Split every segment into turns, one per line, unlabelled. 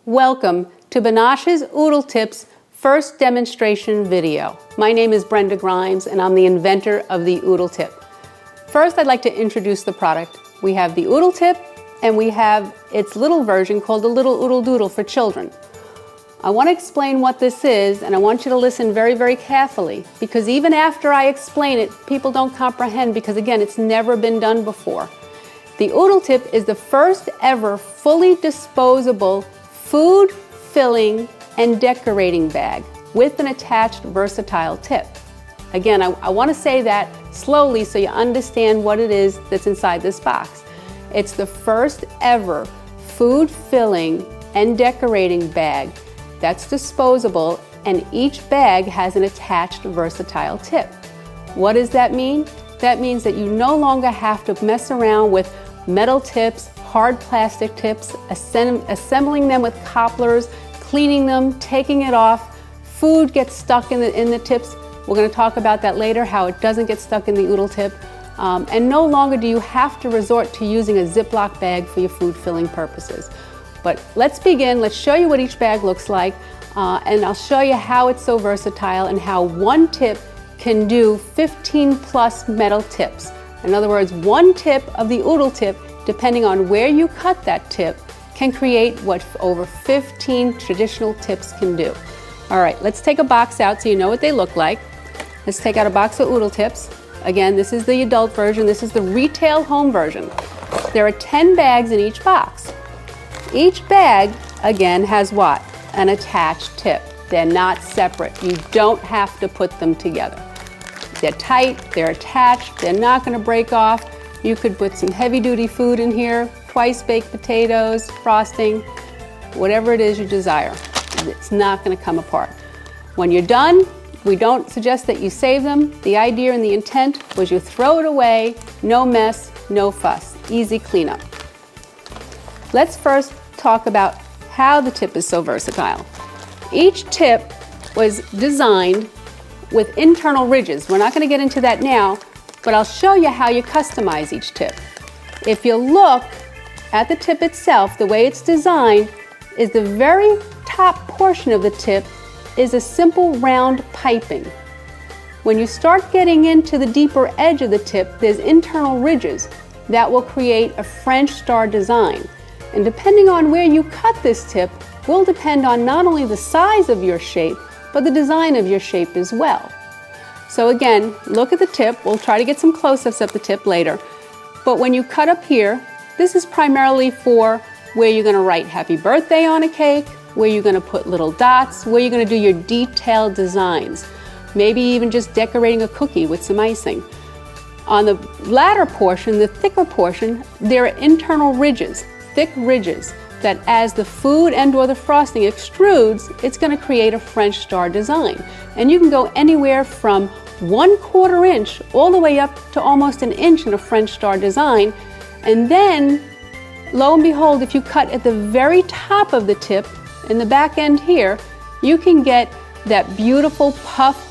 Welcome to Banash's Oodle Tips first demonstration video. My name is Brenda Grimes and I'm the inventor of the Oodle Tip. First, I'd like to introduce the product. We have the Oodle Tip and we have its little version called the Little Oodle Doodle for children. I want to explain what this is, and I want you to listen very, very carefully, because even after I explain it, people don't comprehend because, again, it's never been done before. The Oodle Tip is the first ever fully disposable food, filling, and decorating bag with an attached versatile tip. Again, I want to say that slowly so you understand what it is that's inside this box. It's the first ever food, filling, and decorating bag that's disposable, and each bag has an attached versatile tip. What does that mean? That means that you no longer have to mess around with metal tips, hard plastic tips, assembling them with copplers, cleaning them, taking it off. Food gets stuck in the tips. We're going to talk about that later, how it doesn't get stuck in the Oodle Tip. And no longer do you have to resort to using a Ziploc bag for your food filling purposes. But let's begin. Let's show you what each bag looks like, and I'll show you how it's so versatile and how one tip can do 15 plus metal tips. In other words, one tip of the Oodle Tip, depending on where you cut that tip, can create what over 15 traditional tips can do. All right, let's take a box out so you know what they look like. Let's take out a box of Oodle Tips. Again, this is the adult version. This is the retail home version. There are 10 bags in each box. Each bag, again, has what? An attached tip. They're not separate. You don't have to put them together. They're tight, they're attached, they're not going to break off. You could put some heavy-duty food in here, twice baked potatoes, frosting, whatever it is you desire. It's not going to come apart. When you're done, we don't suggest that you save them. The idea and the intent was you throw it away, no mess, no fuss, easy cleanup. Let's first talk about how the tip is so versatile. Each tip was designed with internal ridges. We're not going to get into that now, but I'll show you how you customize each tip. If you look at the tip itself, the way it's designed is the very top portion of the tip is a simple round piping. When you start getting into the deeper edge of the tip, there's internal ridges that will create a French star design. And depending on where you cut this tip will depend on not only the size of your shape, but the design of your shape as well. So again, look at the tip. We'll try to get some close-ups of the tip later. But when you cut up here, this is primarily for where you're going to write happy birthday on a cake, where you're going to put little dots, where you're going to do your detailed designs, maybe even just decorating a cookie with some icing. On the latter portion, the thicker portion, there are internal ridges, thick ridges, that as the food and or the frosting extrudes, it's going to create a French star design. And you can go anywhere from 1/4 inch all the way up to almost an inch in a French star design. And then, lo and behold, if you cut at the very top of the tip, in the back end here, you can get that beautiful puff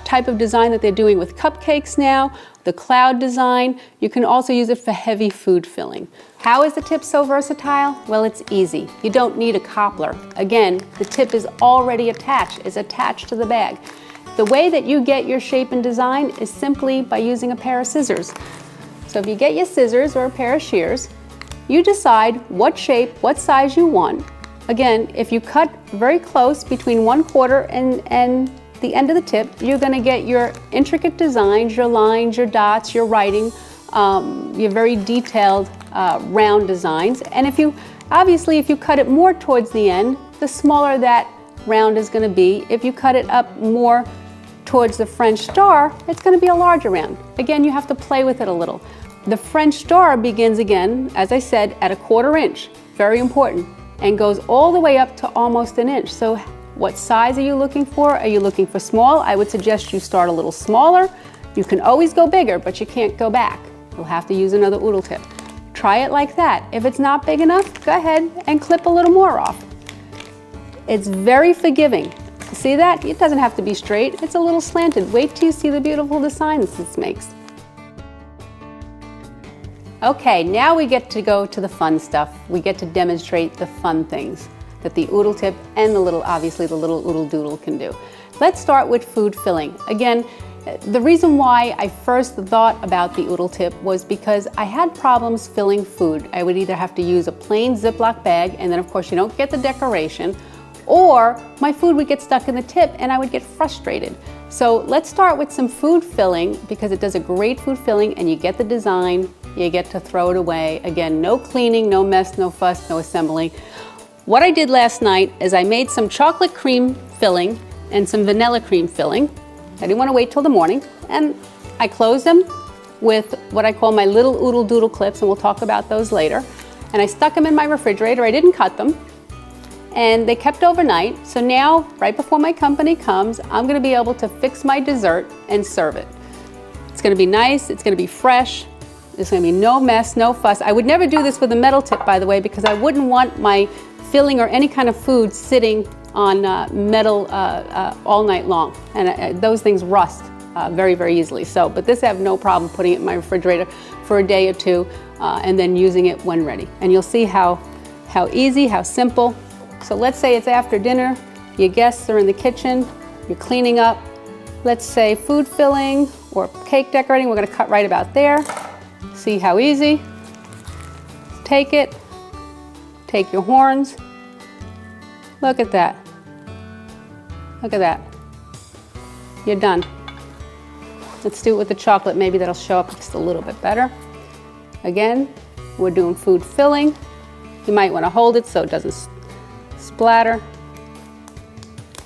type of design that they're doing with cupcakes now, the cloud design. You can also use it for heavy food filling. How is the tip so versatile? Well, it's easy. You don't need a cobbler. Again, the tip is already attached. It's attached to the bag. The way that you get your shape and design is simply by using a pair of scissors. So if you get your scissors or a pair of shears, you decide what shape, what size you want. Again, if you cut very close between 1/4 and the end of the tip, you're going to get your intricate designs, your lines, your dots, your writing, your very detailed round designs. And obviously if you cut it more towards the end, the smaller that round is going to be. If you cut it up more towards the French star, it's going to be a larger round. Again, you have to play with it a little. The French star begins again, as I said, at 1/4 inch, very important, and goes all the way up to almost an inch. So what size are you looking for? Are you looking for small? I would suggest you start a little smaller. You can always go bigger, but you can't go back. You'll have to use another Oodle Tip. Try it like that. If it's not big enough, go ahead and clip a little more off. It's very forgiving. See that? It doesn't have to be straight. It's a little slanted. Wait till you see the beautiful designs this makes. Okay, now we get to go to the fun stuff. We get to demonstrate the fun things. that the Oodle tip and obviously the little Oodle Doodle can do. Let's start with food filling. Again, the reason why I first thought about the Oodle tip was because I had problems filling food. I would either have to use a plain Ziploc bag, and then of course you don't get the decoration, or my food would get stuck in the tip and I would get frustrated. So let's start with some food filling, because it does a great food filling and you get the design, you get to throw it away. Again, no cleaning, no mess, no fuss, no assembling. What I did last night is I made some chocolate cream filling and some vanilla cream filling. I didn't want to wait till the morning, and I closed them with what I call my little Oodle Doodle clips, and we'll talk about those later. And I stuck them in my refrigerator. I didn't cut them, and they kept overnight. So now, right before my company comes, I'm going to be able to fix my dessert and serve it. It's going to be nice, it's going to be fresh, there's going to be no mess, no fuss. I would never do this with a metal tip, by the way, because I wouldn't want my filling or any kind of food sitting on metal all night long, and those things rust very, very easily. But this I have no problem putting it in my refrigerator for a day or two and then using it when ready. And you'll see how easy, how simple. So let's say it's after dinner, your guests are in the kitchen, you're cleaning up. Let's say food filling or cake decorating, we're going to cut right about there. See how easy? Take it, take your horns. Look at that. Look at that. You're done. Let's do it with the chocolate. Maybe that'll show up just a little bit better. Again, we're doing food filling. You might want to hold it so it doesn't splatter.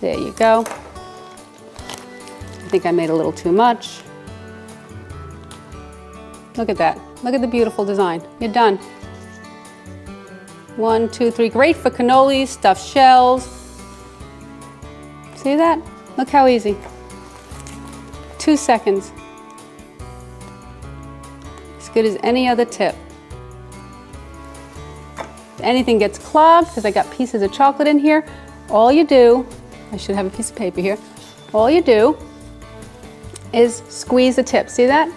There you go. I think I made a little too much. Look at that. Look at the beautiful design. You're done. 1, 2, 3. Great for cannolis, stuffed shells. See that? Look how easy. 2 seconds. As good as any other tip. If anything gets clogged, because I got pieces of chocolate in here, all you do, I should have a piece of paper here, all you do is squeeze the tip. See that?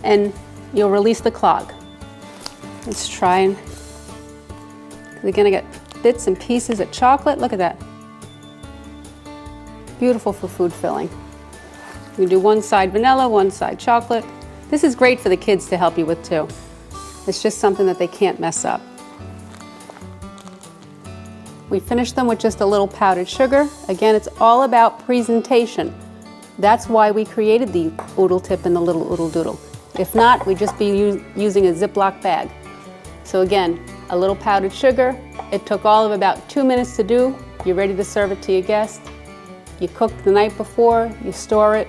And you'll release the clog. Let's try and, again, I got bits and pieces of chocolate. Look at that. Beautiful for food filling. You can do one side vanilla, one side chocolate. This is great for the kids to help you with too. It's just something that they can't mess up. We finish them with just a little powdered sugar. Again, it's all about presentation. That's why we created the Oodle tip and the little Oodle Doodle. If not, we'd just be using a Ziploc bag. So again, a little powdered sugar. It took all of about 2 minutes to do. You're ready to serve it to your guest. You cook the night before, you store it,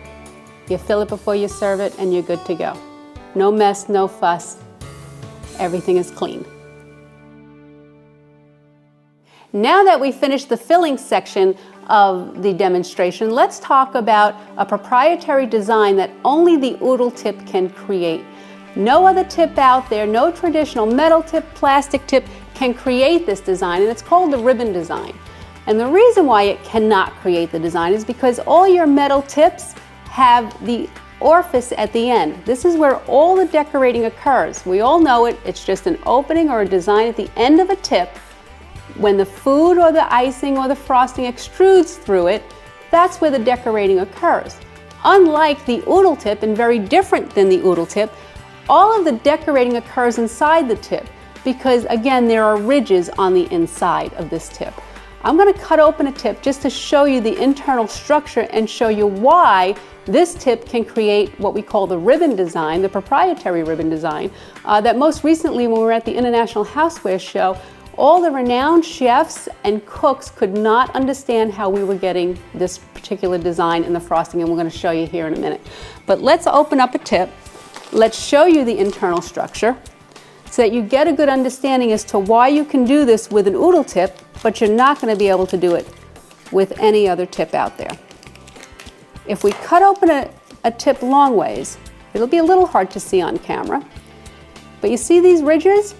you fill it before you serve it, and you're good to go. No mess, no fuss. Everything is clean. Now that we finished the filling section of the demonstration, let's talk about a proprietary design that only the Oodle tip can create. No other tip out there, no traditional metal tip, plastic tip can create this design, and it's called the ribbon design. And the reason why it cannot create the design is because all your metal tips have the orifice at the end. This is where all the decorating occurs. We all know it. It's just an opening or a design at the end of a tip. When the food or the icing or the frosting extrudes through it, that's where the decorating occurs. Unlike the Oodle tip, and very different than the Oodle tip, all of the decorating occurs inside the tip because, again, there are ridges on the inside of this tip. I'm going to cut open a tip just to show you the internal structure and show you why this tip can create what we call the ribbon design, the proprietary ribbon design, that most recently when we were at the International Houseware Show, all the renowned chefs and cooks could not understand how we were getting this particular design in the frosting, and we're going to show you here in a minute. But let's open up a tip. Let's show you the internal structure so that you get a good understanding as to why you can do this with an Oodle tip, but you're not going to be able to do it with any other tip out there. If we cut open a tip long ways, it'll be a little hard to see on camera, but you see these ridges?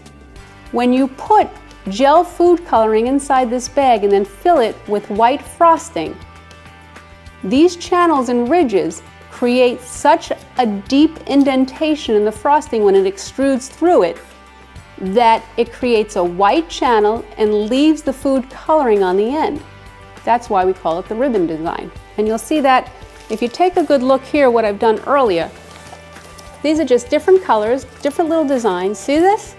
When you put gel food coloring inside this bag and then fill it with white frosting, these channels and ridges create such a deep indentation in the frosting when it extrudes through it that it creates a white channel and leaves the food coloring on the end. That's why we call it the ribbon design. And you'll see that if you take a good look here, what I've done earlier, these are just different colors, different little designs. See this?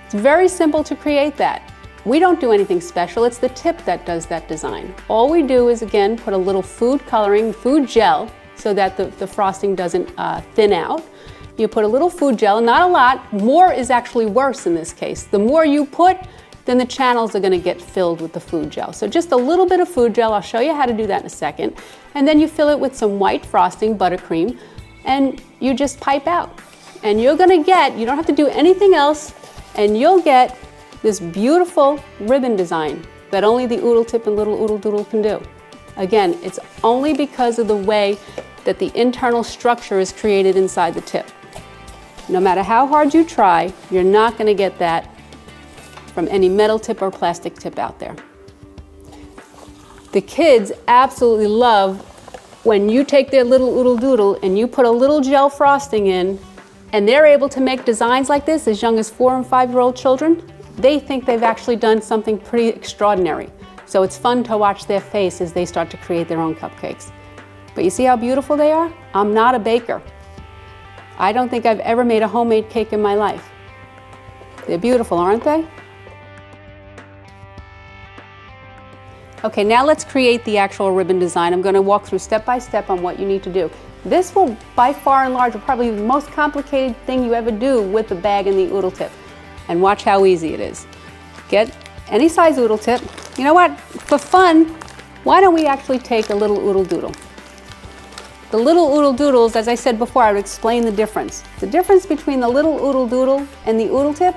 It's very simple to create that. We don't do anything special, it's the tip that does that design. All we do is, again, put a little food coloring, food gel, so that the frosting doesn't thin out. You put a little food gel, not a lot. More is actually worse in this case. The more you put, then the channels are gonna get filled with the food gel. So just a little bit of food gel, I'll show you how to do that in a second. And then you fill it with some white frosting, buttercream, and you just pipe out. And you're gonna get, you don't have to do anything else, and you'll get this beautiful ribbon design that only the Oodle Tip and Little Oodle Doodle can do. Again, it's only because of the way that the internal structure is created inside the tip. No matter how hard you try, you're not going to get that from any metal tip or plastic tip out there. The kids absolutely love when you take their little Oodle Doodle and you put a little gel frosting in, and they're able to make designs like this as young as 4- and 5-year-old children. They think they've actually done something pretty extraordinary. So it's fun to watch their face as they start to create their own cupcakes. But you see how beautiful they are? I'm not a baker. I don't think I've ever made a homemade cake in my life. They're beautiful, aren't they? Okay, now let's create the actual ribbon design. I'm going to walk through step by step on what you need to do. This will, by far and large, probably the most complicated thing you ever do with the bag and the Oodle Tip. And watch how easy it is. Get any size Oodle Tip. You know what? For fun, why don't we actually take a little Oodle Doodle? The little Oodle Doodles, as I said before, I would explain the difference. The difference between the little Oodle Doodle and the Oodle Tip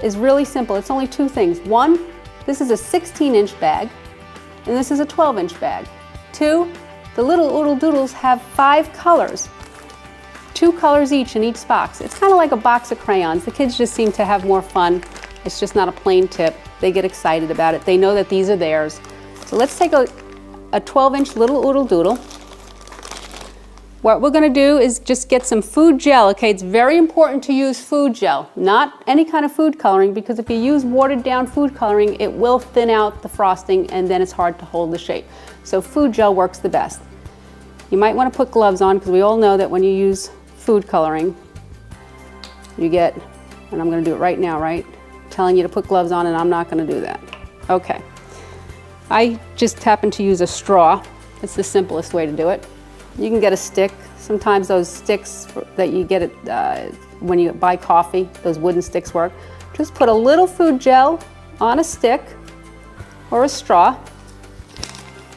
is really simple. It's only two things. One, this is a 16-inch bag, and this is a 12-inch bag. Two, the little Oodle Doodles have 5 colors. 2 colors each in each box. It's kind of like a box of crayons. The kids just seem to have more fun. It's just not a plain tip. They get excited about it. They know that these are theirs. So let's take a 12-inch little Oodle Doodle. What we're going to do is just get some food gel. Okay, it's very important to use food gel, not any kind of food coloring, because if you use watered down food coloring, it will thin out the frosting and then it's hard to hold the shape. So food gel works the best. You might want to put gloves on, because we all know that when you use food coloring, you get, and I'm going to do it right now, right? I'm telling you to put gloves on, and I'm not going to do that. Okay. I just happen to use a straw. It's the simplest way to do it. You can get a stick. Sometimes those sticks that you get when you buy coffee, those wooden sticks work. Just put a little food gel on a stick or a straw.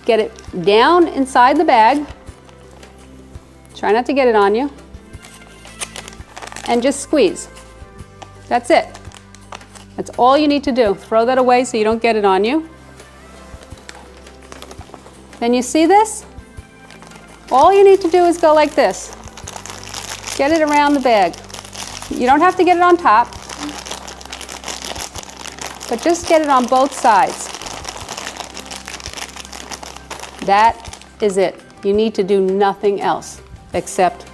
Get it down inside the bag. Try not to get it on you. And just squeeze. That's it. That's all you need to do. Throw that away so you don't get it on you. Then you see this? All you need to do is go like this. Get it around the bag. You don't have to get it on top, but just get it on both sides. That is it. You need to do nothing else except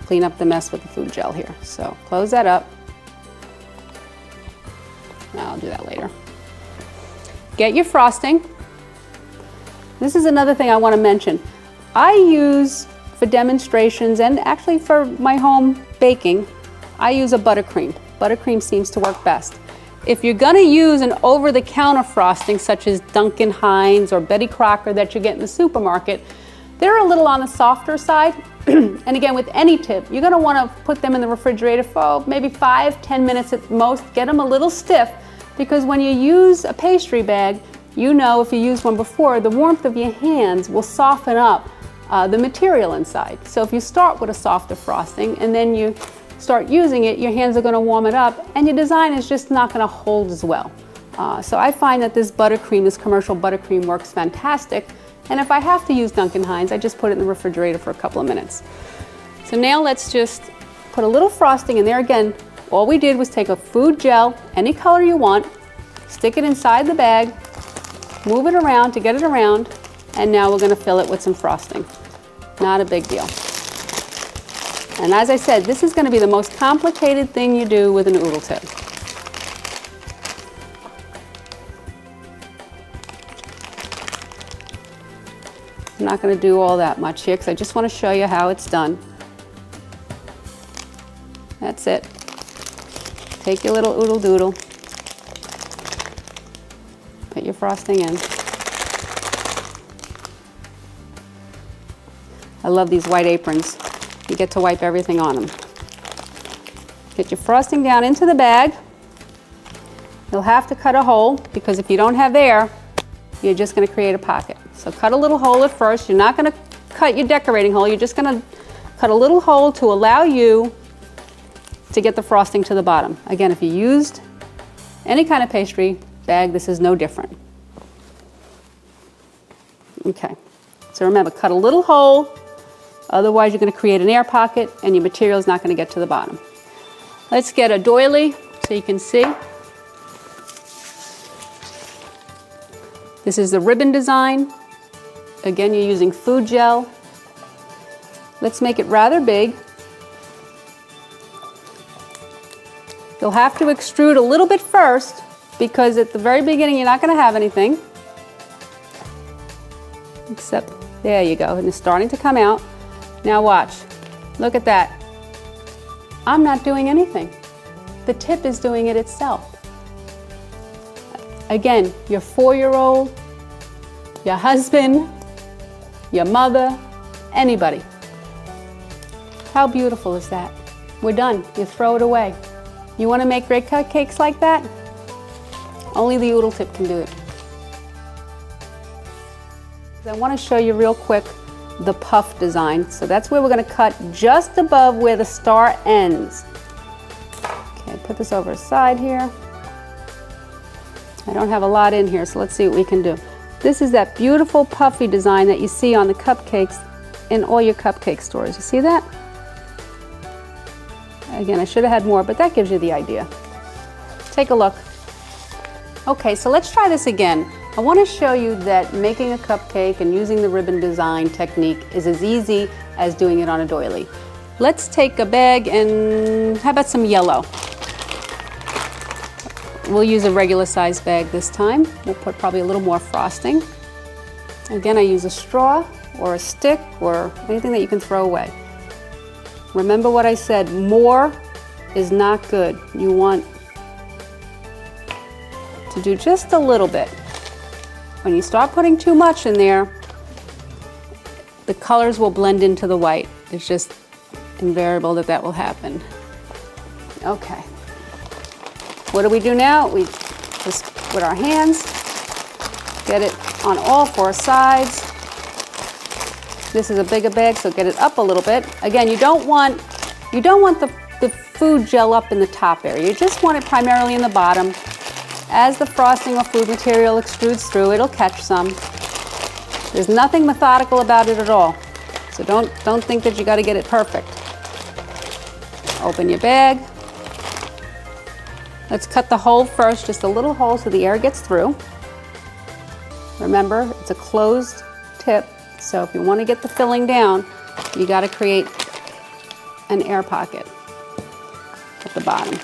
clean up the mess with the food gel here. So close that up. I'll do that later. Get your frosting. This is another thing I want to mention. I use, for demonstrations and actually for my home baking, I use a buttercream. Buttercream seems to work best. If you're going to use an over-the-counter frosting such as Duncan Hines or Betty Crocker that you get in the supermarket, they're a little on the softer side. And again, with any tip, you're going to want to put them in the refrigerator for maybe 5-10 minutes at most. Get them a little stiff, because when you use a pastry bag, you know, if you used one before, the warmth of your hands will soften up the material inside. So if you start with a softer frosting and then you start using it, your hands are going to warm it up, and your design is just not going to hold as well. So I find that this buttercream, this commercial buttercream, works fantastic. And if I have to use Duncan Hines, I just put it in the refrigerator for a couple of minutes. So now let's just put a little frosting in there. Again, all we did was take a food gel, any color you want, stick it inside the bag, move it around to get it around, and now we're going to fill it with some frosting. Not a big deal. And as I said, this is going to be the most complicated thing you do with an Oodle Tip. I'm not going to do all that much here because I just want to show you how it's done. That's it. Take your little oodle doodle, put your frosting in. I love these white aprons. You get to wipe everything on them. Get your frosting down into the bag. You'll have to cut a hole because if you don't have air, you're just going to create a pocket. So cut a little hole at first. You're not going to cut your decorating hole. You're just going to cut a little hole to allow you to get the frosting to the bottom. Again, if you used any kind of pastry bag, this is no different. Okay, so remember, cut a little hole, otherwise you're going to create an air pocket and your material is not going to get to the bottom. Let's get a doily so you can see. This is the ribbon design. Again, you're using food gel. Let's make it rather big. You'll have to extrude a little bit first because at the very beginning you're not going to have anything. Except, there you go, and it's starting to come out. Now watch, look at that. I'm not doing anything. The tip is doing it itself. Again, your 4-year-old, your husband, your mother, anybody. How beautiful is that? We're done, you throw it away. You want to make great cupcakes like that? Only the Oodle tip can do it. I want to show you real quick the puff design. So that's where we're going to cut just above where the star ends. Okay, put this over aside here. I don't have a lot in here, so let's see what we can do. This is that beautiful puffy design that you see on the cupcakes in all your cupcake stores. You see that? Again, I should have had more, but that gives you the idea. Take a look. Okay, so let's try this again. I want to show you that making a cupcake and using the ribbon design technique is as easy as doing it on a doily. Let's take a bag and how about some yellow? We'll use a regular size bag this time. We'll put probably a little more frosting. Again, I use a straw or a stick or anything that you can throw away. Remember what I said, more is not good. You want to do just a little bit. When you start putting too much in there, the colors will blend into the white. It's just invariable that that will happen. Okay. What do we do now? We just, with our hands, get it on all 4 sides. This is a bigger bag, so get it up a little bit. Again, you don't want the food gel up in the top area. You just want it primarily in the bottom. As the frosting or food material extrudes through, it'll catch some. There's nothing methodical about it at all. So don't think that you got to get it perfect. Open your bag. Let's cut the hole first, just a little hole so the air gets through. Remember, it's a closed tip, so if you want to get the filling down, you got to create an air pocket at the bottom.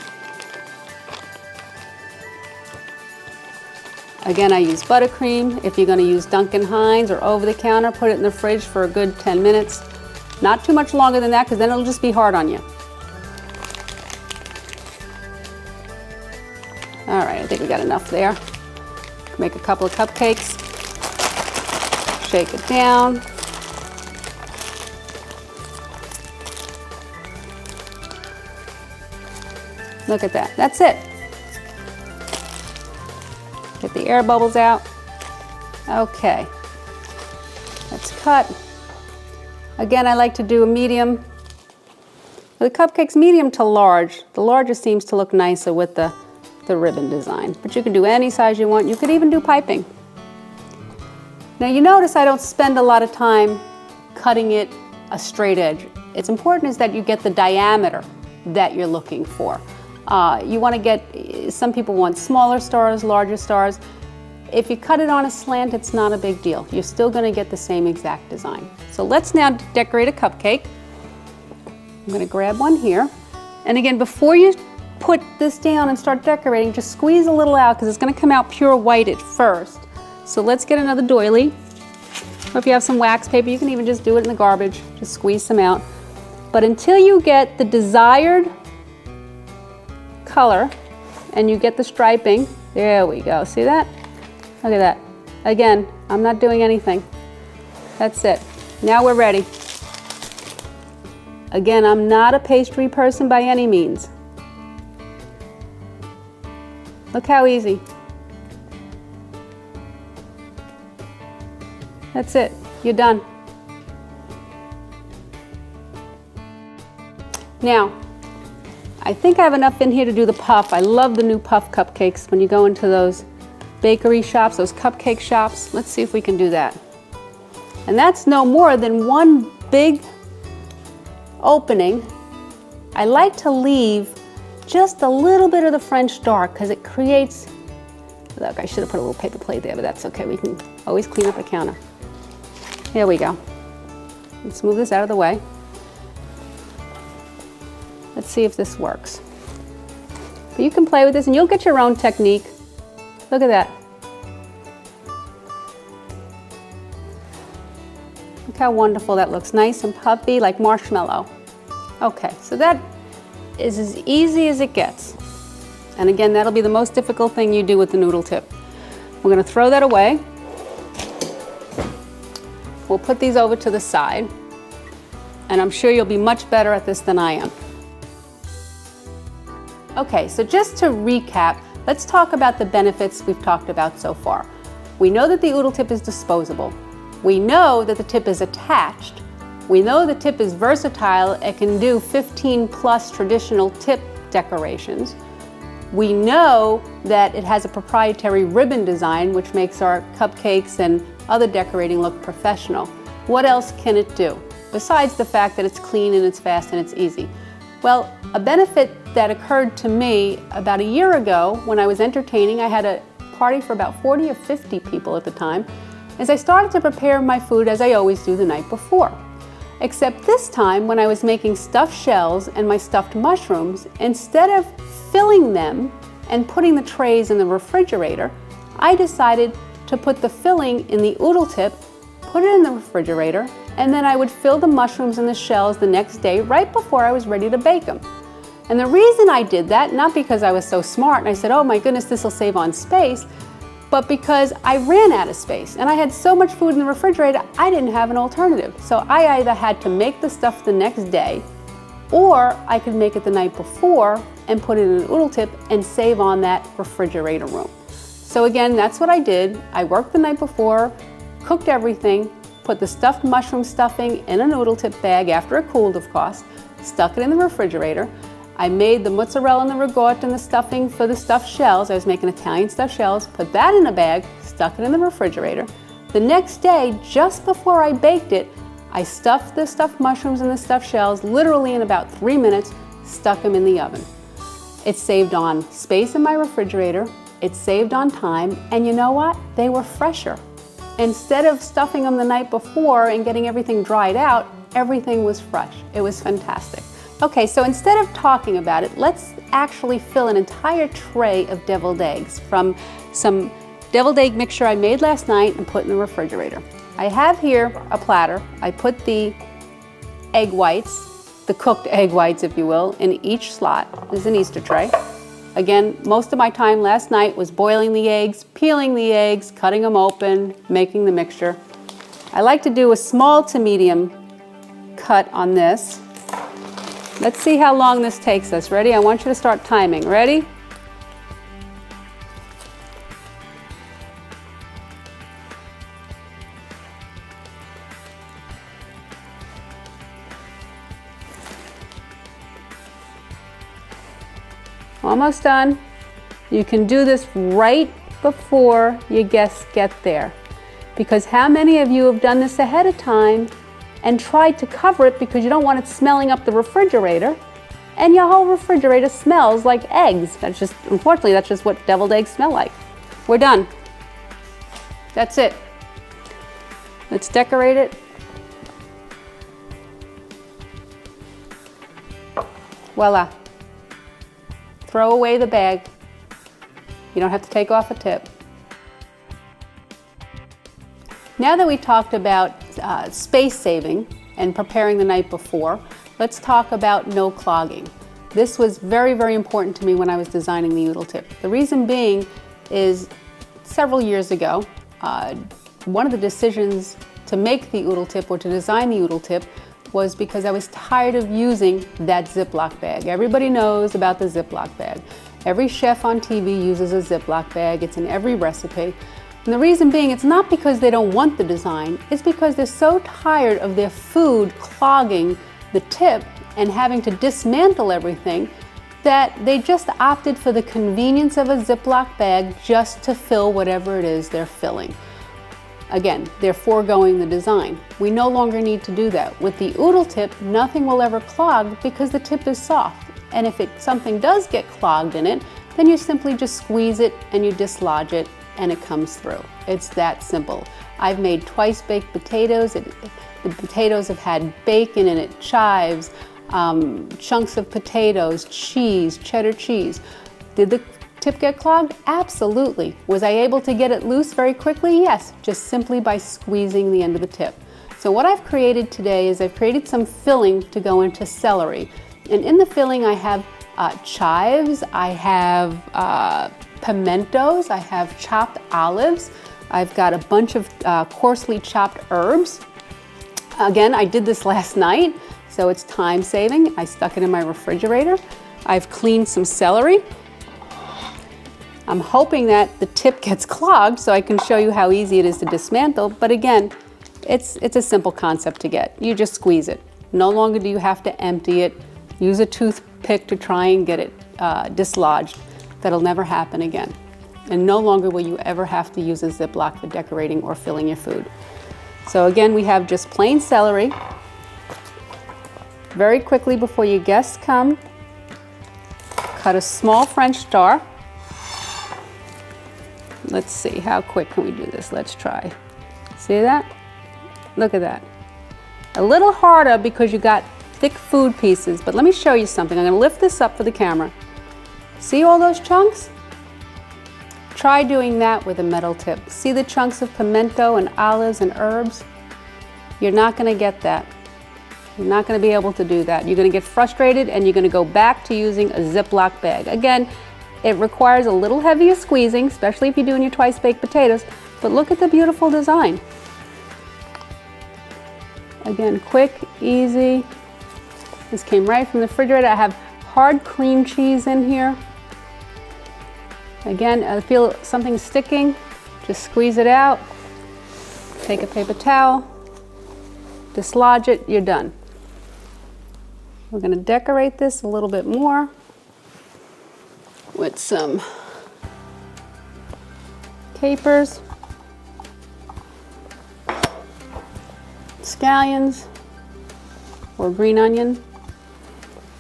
Again, I use buttercream. If you're going to use Duncan Hines or over the counter, put it in the fridge for a good 10 minutes. Not too much longer than that, because then it'll just be hard on you. All right, I think we got enough there. Make a couple of cupcakes. Shake it down. Look at that. That's it. Get the air bubbles out. Okay. Let's cut. Again, I like to do a medium. The cupcake's medium to large. The larger seems to look nicer with the ribbon design. But you can do any size you want. You could even do piping. Now you notice I don't spend a lot of time cutting it a straight edge. It's important is that you get the diameter that you're looking for. You want to get, some people want smaller stars, larger stars. If you cut it on a slant, it's not a big deal. You're still going to get the same exact design. So let's now decorate a cupcake. I'm going to grab one here. And again, before you put this down and start decorating, just squeeze a little out because it's going to come out pure white at first. So let's get another doily. Or if you have some wax paper, you can even just do it in the garbage. Just squeeze some out. But until you get the desired color and you get the striping, there we go. See that? Look at that. Again, I'm not doing anything. That's it. Now we're ready. Again, I'm not a pastry person by any means. Look how easy. That's it. You're done. Now, I think I have enough in here to do the puff. I love the new puff cupcakes when you go into those bakery shops, those cupcake shops. Let's see if we can do that. And that's no more than one big opening. I like to leave just a little bit of the French dark because it creates, look, I should have put a little paper plate there, but that's okay. We can always clean up the counter. Here we go. Let's move this out of the way. Let's see if this works. But you can play with this and you'll get your own technique. Look at that. Look how wonderful that looks. Nice and puffy like marshmallow. Okay, so that is as easy as it gets. And again, that'll be the most difficult thing you do with the noodle tip. We're going to throw that away. We'll put these over to the side. And I'm sure you'll be much better at this than I am. Okay, so just to recap, let's talk about the benefits we've talked about so far. We know that the Oodle tip is disposable. We know that the tip is attached. We know the tip is versatile. It can do 15 plus traditional tip decorations. We know that it has a proprietary ribbon design which makes our cupcakes and other decorating look professional. What else can it do? Besides the fact that it's clean and it's fast and it's easy. Well, a benefit that occurred to me about a year ago when I was entertaining, I had a party for about 40 or 50 people at the time, is I started to prepare my food as I always do the night before. Except this time when I was making stuffed shells and my stuffed mushrooms, instead of filling them and putting the trays in the refrigerator, I decided to put the filling in the Oodle tip, put it in the refrigerator, and then I would fill the mushrooms and the shells the next day right before I was ready to bake them. And the reason I did that, not because I was so smart and I said, oh my goodness, this will save on space, but because I ran out of space and I had so much food in the refrigerator, I didn't have an alternative. So I either had to make the stuff the next day, or I could make it the night before and put it in an Oodle tip and save on that refrigerator room. So again, that's what I did. I worked the night before, cooked everything, put the stuffed mushroom stuffing in an Oodle tip bag after it cooled, of course, stuck it in the refrigerator. I made the mozzarella and the ricotta and the stuffing for the stuffed shells. I was making Italian stuffed shells, put that in a bag, stuck it in the refrigerator. The next day, just before I baked it, I stuffed the stuffed mushrooms and the stuffed shells literally in about 3 minutes, stuck them in the oven. It saved on space in my refrigerator, it saved on time, and you know what? They were fresher. Instead of stuffing them the night before and getting everything dried out, everything was fresh. It was fantastic. Okay, so instead of talking about it, let's actually fill an entire tray of deviled eggs from some deviled egg mixture I made last night and put in the refrigerator. I have here a platter. I put the egg whites, the cooked egg whites, if you will, in each slot. This is an Easter tray. Again, most of my time last night was boiling the eggs, peeling the eggs, cutting them open, making the mixture. I like to do a small to medium cut on this. Let's see how long this takes us. Ready? I want you to start timing. Ready? Almost done. You can do this right before your guests get there. Because how many of you have done this ahead of time and tried to cover it because you don't want it smelling up the refrigerator, and your whole refrigerator smells like eggs? That's just, unfortunately, that's just what deviled eggs smell like. We're done. That's it. Let's decorate it. Voila. Throw away the bag. You don't have to take off a tip. Now that we talked about space saving and preparing the night before, let's talk about no clogging. This was very, very important to me when I was designing the Oodle tip. The reason being is several years ago, one of the decisions to make the Oodle tip or to design the Oodle tip was because I was tired of using that Ziploc bag. Everybody knows about the Ziploc bag. Every chef on TV uses a Ziploc bag. It's in every recipe. And the reason being, it's not because they don't want the design, it's because they're so tired of their food clogging the tip and having to dismantle everything that they just opted for the convenience of a Ziploc bag just to fill whatever it is they're filling. Again, they're foregoing the design. We no longer need to do that. With the Oodle tip, nothing will ever clog because the tip is soft. And if something does get clogged in it, then you simply just squeeze it and you dislodge it and it comes through. It's that simple. I've made twice baked potatoes. The potatoes have had bacon in it, chives, chunks of potatoes, cheese, cheddar cheese. Did the tip get clogged? Absolutely. Was I able to get it loose very quickly? Yes, just simply by squeezing the end of the tip. So what I've created today is I've created some filling to go into celery. And in the filling I have chives, I have pimentos, I have chopped olives, I've got a bunch of coarsely chopped herbs. Again, I did this last night, so it's time saving. I stuck it in my refrigerator. I've cleaned some celery. I'm hoping that the tip gets clogged so I can show you how easy it is to dismantle, but again, it's a simple concept to get. You just squeeze it. No longer do you have to empty it. Use a toothpick to try and get it dislodged. That'll never happen again. And no longer will you ever have to use a Ziploc for decorating or filling your food. So again, we have just plain celery. Very quickly before your guests come, cut a small French star. Let's see, how quick can we do this? Let's try. See that? Look at that. A little harder because you got thick food pieces, but let me show you something. I'm gonna lift this up for the camera. See all those chunks? Try doing that with a metal tip. See the chunks of pimento and olives and herbs? You're not gonna get that. You're not gonna be able to do that. You're gonna get frustrated and you're gonna go back to using a Ziploc bag. Again, it requires a little heavier squeezing, especially if you're doing your twice baked potatoes, but look at the beautiful design. Again, quick, easy. This came right from the refrigerator. I have hard cream cheese in here. Again, I feel something sticking, just squeeze it out. Take a paper towel, dislodge it, you're done. We're gonna decorate this a little bit more with some capers, scallions or green onion,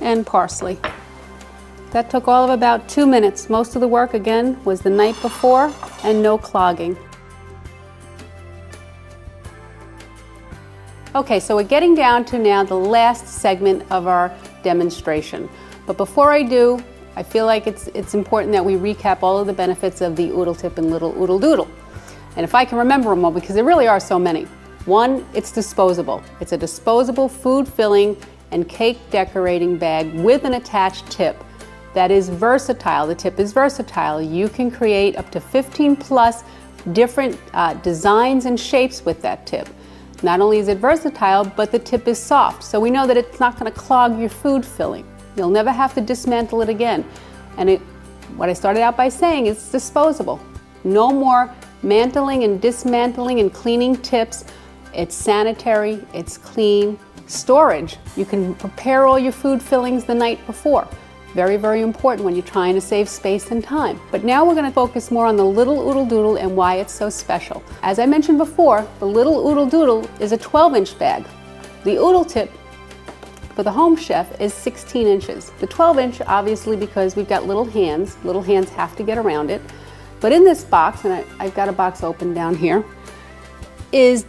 and parsley. That took all of about 2 minutes. Most of the work, again, was the night before and no clogging. Okay, so we're getting down to now the last segment of our demonstration. But before I do, I feel like it's important that we recap all of the benefits of the Oodle tip and little Oodle Doodle. And if I can remember them all, because there really are so many. One, it's disposable. It's a disposable food filling and cake decorating bag with an attached tip that is versatile. The tip is versatile. You can create up to 15 plus different designs and shapes with that tip. Not only is it versatile, but the tip is soft. So we know that it's not going to clog your food filling. You'll never have to dismantle it again. And what I started out by saying is disposable. No more mantling and dismantling and cleaning tips. It's sanitary, it's clean. Storage. You can prepare all your food fillings the night before. Very, very important when you're trying to save space and time. But now we're going to focus more on the little Oodle Doodle and why it's so special. As I mentioned before, the little Oodle Doodle is a 12-inch bag. The Oodle tip for the home chef is 16 inches. The 12-inch, obviously, because we've got little hands have to get around it. But in this box, and I've got a box open down here, is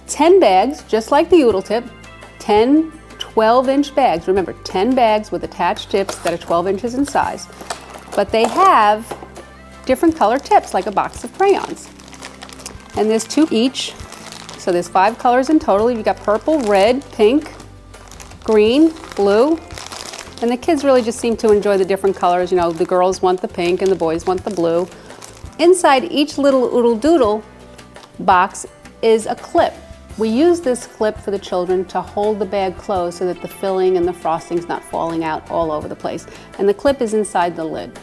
10 bags, just like the Oodle tip, 10 12-inch bags. Remember, 10 bags with attached tips that are 12 inches in size. But they have different color tips, like a box of crayons. And there's 2 each. So there's 5 colors in total. You've got purple, red, pink, green, blue. And the kids really just seem to enjoy the different colors. You know, the girls want the pink and the boys want the blue. Inside each little Oodle Doodle box is a clip. We use this clip for the children to hold the bag closed so that the filling and the frosting's not falling out all over the place. And the clip is inside the lid.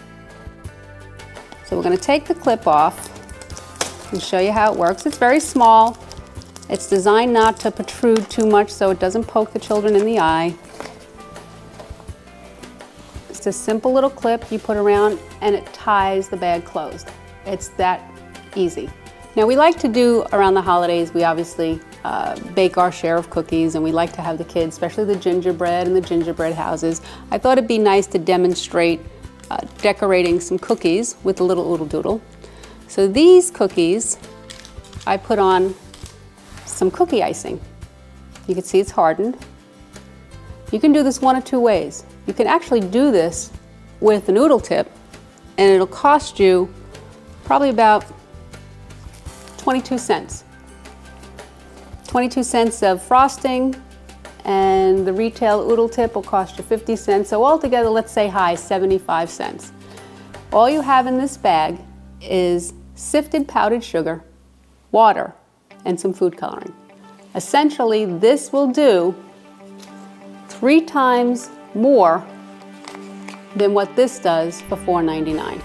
So we're going to take the clip off and show you how it works. It's very small. It's designed not to protrude too much so it doesn't poke the children in the eye. It's a simple little clip you put around and it ties the bag closed. It's that easy. Now we like to do around the holidays, we obviously bake our share of cookies, and we like to have the kids, especially the gingerbread and the gingerbread houses. I thought it'd be nice to demonstrate decorating some cookies with the little Oodle Doodle. So these cookies, I put on some cookie icing. You can see it's hardened. You can do this one of 2 ways. You can actually do this with an Oodle tip, and it'll cost you probably about 22 cents. 22 cents of frosting, and the retail Oodle tip will cost you 50 cents. So altogether, let's say high, 75 cents. All you have in this bag is sifted powdered sugar, water, and some food coloring. Essentially, this will do 3 times more than what this does for $4.99.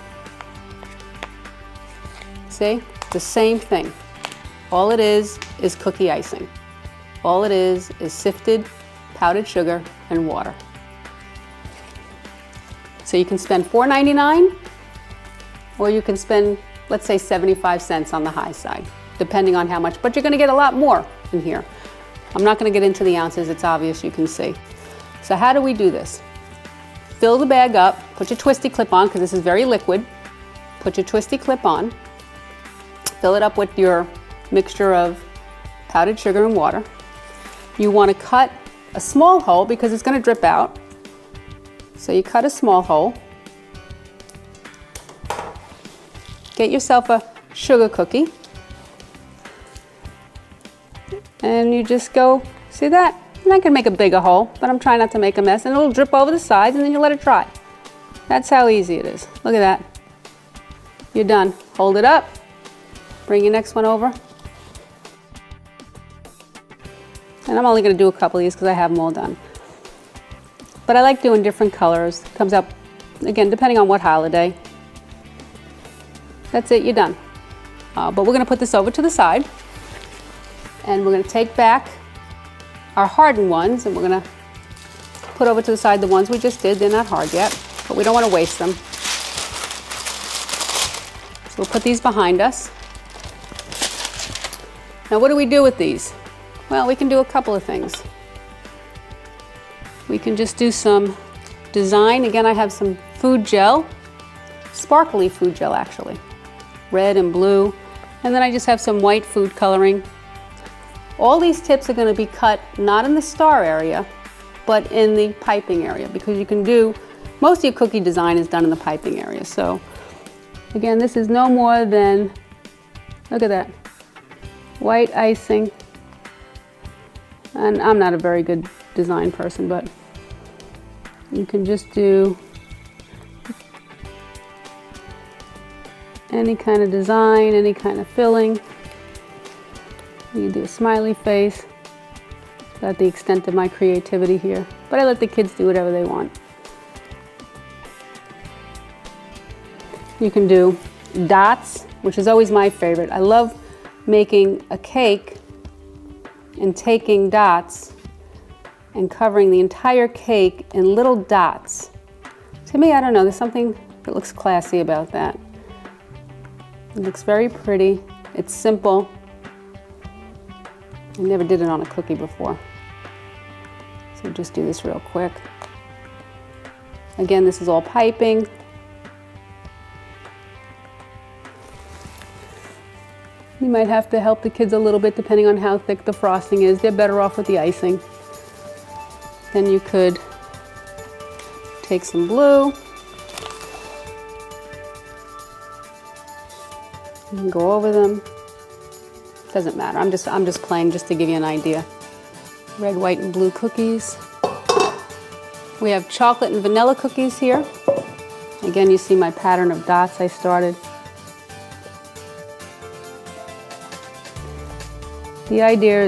See, the same thing. All it is cookie icing. All it is sifted powdered sugar and water. So you can spend $4.99, or you can spend, let's say, 75 cents on the high side, depending on how much, but you're gonna get a lot more in here. I'm not gonna get into the ounces, it's obvious, you can see. So how do we do this? Fill the bag up, put your twisty clip on, because this is very liquid. Put your twisty clip on, fill it up with your mixture of powdered sugar and water. You wanna cut a small hole because it's gonna drip out. So you cut a small hole. Get yourself a sugar cookie. And you just go, see that? And I can make a bigger hole, but I'm trying not to make a mess, and it'll drip over the sides, and then you let it dry. That's how easy it is. Look at that. You're done. Hold it up. Bring your next one over. And I'm only gonna do a couple of these because I have them all done. But I like doing different colors. Comes out, again, depending on what holiday. That's it, you're done. But we're gonna put this over to the side, and we're gonna take back our hardened ones, and we're gonna put over to the side the ones we just did. They're not hard yet, but we don't wanna waste them. So we'll put these behind us. Now what do we do with these? Well, we can do a couple of things. We can just do some design. Again, I have some food gel, sparkly food gel actually, red and blue, and then I just have some white food coloring. All these tips are going to be cut not in the star area, but in the piping area, because you can do, most of your cookie design is done in the piping area. So again, this is no more than, look at that, white icing. And I'm not a very good design person, but you can just do any kind of design, any kind of filling. You can do a smiley face. That's the extent of my creativity here. But I let the kids do whatever they want. You can do dots, which is always my favorite. I love making a cake and taking dots and covering the entire cake in little dots. To me, I don't know, there's something that looks classy about that. It looks very pretty. It's simple. I never did it on a cookie before. So just do this real quick. Again, this is all piping. You might have to help the kids a little bit depending on how thick the frosting is. They're better off with the icing. Then you could take some blue and go over them. Doesn't matter. I'm just playing just to give you an idea. Red, white, and blue cookies. We have chocolate and vanilla cookies here. Again, you see my pattern of dots I started. The idea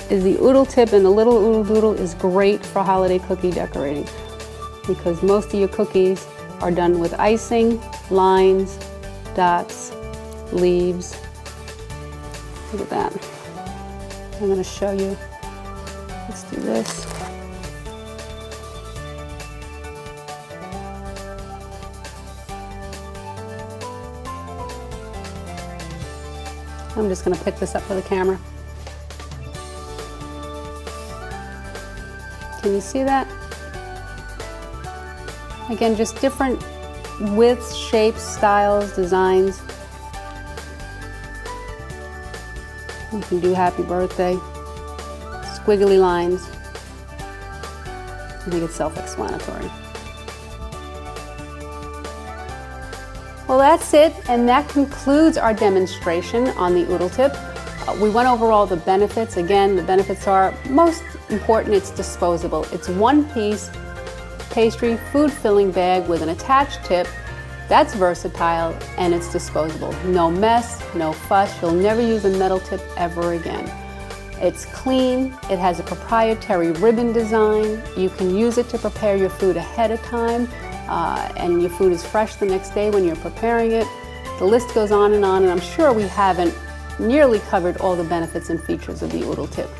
is the Oodle tip and the little Oodle Doodle is great for holiday cookie decorating because most of your cookies are done with icing, lines, dots, leaves. Look at that. I'm going to show you. Let's do this. I'm just going to pick this up for the camera. Can you see that? Again, just different widths, shapes, styles, designs. You can do happy birthday, squiggly lines. I think it's self-explanatory. Well, that's it, and that concludes our demonstration on the Oodle tip. We went over all the benefits. Again, the benefits are, most important, it's disposable. It's one piece pastry food filling bag with an attached tip. That's versatile and it's disposable. No mess, no fuss. You'll never use a metal tip ever again. It's clean. It has a proprietary ribbon design. You can use it to prepare your food ahead of time, and your food is fresh the next day when you're preparing it. The list goes on, and I'm sure we haven't nearly covered all the benefits and features of the Oodle tip.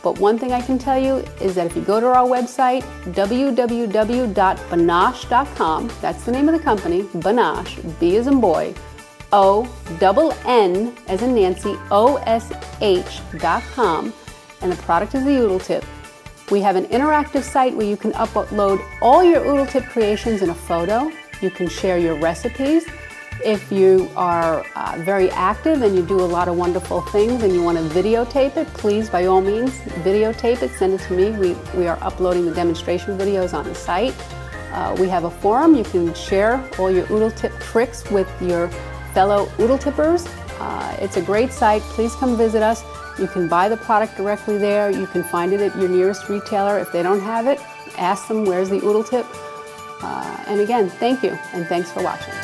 But one thing I can tell you is that if you go to our website, www.banosh.com, that's the name of the company, Banosh, B as in boy, O-double-N as in Nancy, O-S-H.com, and the product is the Oodle tip. We have an interactive site where you can upload all your Oodle tip creations in a photo. You can share your recipes. If you are very active and you do a lot of wonderful things and you want to videotape it, please, by all means, videotape it, send it to me. We are uploading the demonstration videos on the site. We have a forum. You can share all your Oodle tip tricks with your fellow Oodle tippers. It's a great site. Please come visit us. You can buy the product directly there. You can find it at your nearest retailer. If they don't have it, ask them, where's the Oodle tip? And again, thank you, and thanks for watching.